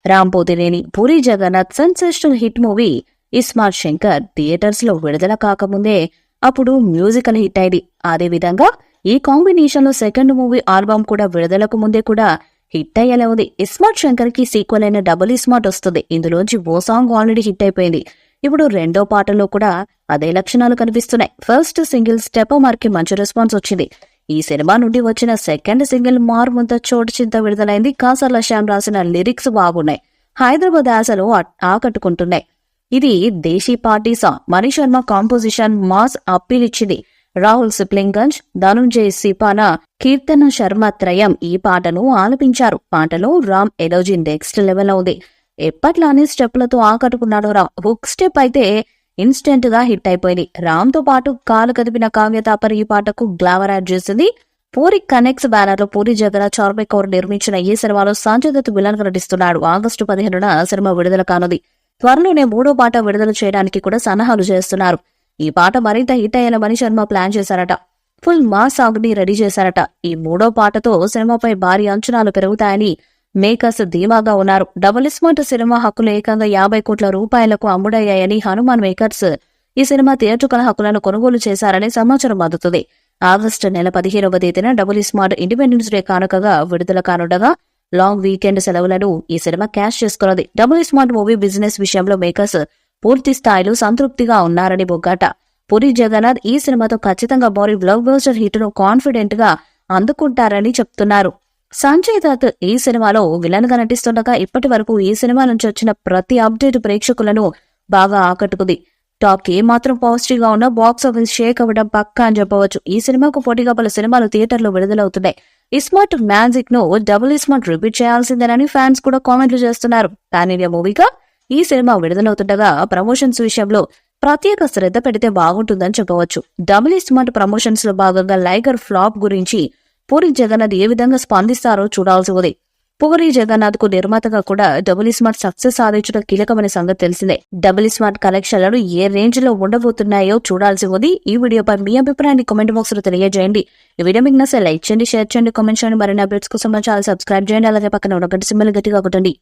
Ram Pothineni Puri Jagannadh sensational hit movie iSmart Shankar theatres లో విడుదల కాకముందే అప్పుడు మ్యూజికల్ హిట్ అయింది. అదే విధంగా ఈ కాంబినేషన్ లో సెకండ్ మూవీ ఆల్బమ్ కూడా విడుదలకు ముందే కూడా హిట్ అయ్యేలా ఉంది. ఇస్మార్ట్ శంకర్ కి సీక్వెల్ అయిన డబుల్ ఇస్మార్ట్ వస్తుంది. ఇందులోంచి ఓ సాంగ్ ఆల్రెడీ హిట్ అయిపోయింది. ఇప్పుడు రెండో పాటలో కూడా అదే లక్షణాలు కనిపిస్తున్నాయి. ఫస్ట్ సింగిల్ స్టెపమర్ కి మంచి రెస్పాన్స్ వచ్చింది. ఈ సినిమా నుండి వచ్చిన సెకండ్ సింగిల్ మారుముంత చోటు చింత విడుదలైంది. కాసర్ల శ్యామ్ రాసిన లిరిక్స్ బాగున్నాయి. హైదరాబాద్ ఆశలు ఆకట్టుకుంటున్నాయి. ఇది దేశీ party song. Mani Sharma composition mass appeal ఇచ్చింది. రాహుల్ సిప్లింగంజ్, ధనుంజయ్ సిపానా, కీర్తన శర్మ త్రయం ఈ పాటను ఆలపించారు. పాటలో రామ్ ఎనర్జీ నెక్స్ట్ లెవెల్ ఉంది. ఎప్పట్లానే స్టెప్లతో ఆకట్టుకున్నాడు రామ్. హుక్ స్టెప్ అయితే ఇన్స్టెంట్ గా హిట్ అయిపోయింది. రామ్ తో పాటు కాలు కదిపిన కావ్య తాపర్ ఈ పాటకు గ్లామర్ యాడ్ చేసింది. పూరి కనెక్ట్స్ బ్యానర్ లో పూరి జగన్నాథ్ చార్మిక్ కౌర్ నిర్మించిన ఈ సినిమాలో సంజయ్ దత్ విలన్ గా నటిస్తున్నాడు. ఆగస్టు 15న సినిమా విడుదల కానుంది. త్వరలోనే మూడో పాట విడుదల చేయడానికి కూడా సన్నాహాలు చేస్తున్నారు. ఈ పాట మరింత హిట్ అయ్యేలా మణి శర్మ ప్లాన్ చేశారట. ఫుల్ మాస్ సాంగ్ ని రెడీ చేశారట. ఈ మూడో పాటతో సినిమాపై భారీ అంచనాలు పెరుగుతాయని మేకర్స్ ధీమాగా ఉన్నారు. డబుల్ స్మార్ట్ సినిమా హక్కులు ఏకంగా 50 కోట్ల రూపాయలకు అమ్ముడయ్యాయని హనుమాన్ మేకర్స్ ఈ సినిమా థియేట్రికల్ హక్కులను కొనుగోలు చేశారని సమాచారం అందుతుంది. ఆగస్టు నెల 15వ తేదీన డబుల్ స్మార్ట్ ఇండిపెండెన్స్ డే కానుకగా విడుదల కానుండగా లాంగ్ వీకెండ్ సెలవులను ఈ సినిమా క్యాష్ చేసుకున్నది. డబుల్ స్మార్ట్ మూవీ బిజినెస్ విషయంలో మేకర్స్ పూర్తి స్థాయిలో సంతృప్తిగా ఉన్నారని బొగ్గాట. పూరి జగన్నాథ్ ఈ సినిమాతో ఖచ్చితంగా భారీ బ్లాక్ బస్టర్ హిట్ ను కాన్ఫిడెంట్ గా అందుకుంటారని చెప్తున్నారు. సంజయ్ దత్ ఈ సినిమాలో విలన్ గా నటిస్తుండగా ఇప్పటి వరకు ఈ సినిమా నుంచి వచ్చిన ప్రతి అప్డేట్ ప్రేక్షకులను బాగా ఆకట్టుకుంది. టాక్ ఏ మాత్రం పాజిటివ్ గా ఉన్నా బాక్స్ ఆఫీస్ షేక్ అవ్వడం పక్కా అని చెప్పవచ్చు. ఈ సినిమాకు పోటీగా పలు సినిమాలు థియేటర్లో విడుదలవుతున్నాయి. ఇస్మార్ట్ మ్యాజిక్ ను డబుల్ ఇస్మార్ట్ రిపీట్ చేయాల్సిందేనని ఫ్యాన్స్ కూడా కామెంట్లు చేస్తున్నారు. పాన్ ఇండియా మూవీగా ఈ సినిమా విడుదలవుతుండగా ప్రమోషన్స్ విషయంలో ప్రత్యేక శ్రద్ధ పెడితే బాగుంటుందని చెప్పవచ్చు. డబుల్ ఇస్మార్ట్ ప్రమోషన్స్ లో భాగంగా లైగర్ ఫ్లాప్ గురించి పూరి జగన్నాథ్ ఏ విధంగా స్పందిస్తారో చూడాల్సి ఉంది. పూరి జగన్నాథ్ కు నిర్మాతగా కూడా డబుల్ స్మార్ట్ సక్సెస్ సాధించడం కీలకమైన సంగతి తెలిసిందే. డబుల్ స్మార్ట్ కలెక్షన్లను ఏ రేంజ్ లో ఉండబోతున్నాయో చూడాల్సి ఉంది. ఈ వీడియోపై మీ అభిప్రాయాన్ని కామెంట్ బాక్స్ లో తెలియజేయండి. ఈ వీడియో మీకు నచ్చితే లైక్ చేయండి, షేర్ చేయండి, కామెంట్ చేయండి. మరిన్ని అప్డేట్స్ కోసం ఛానల్ సబ్స్క్రైబ్ చేయండి. అలాగే పక్కన ఉన్న గంట సింబల్ గట్టిగా కొట్టండి.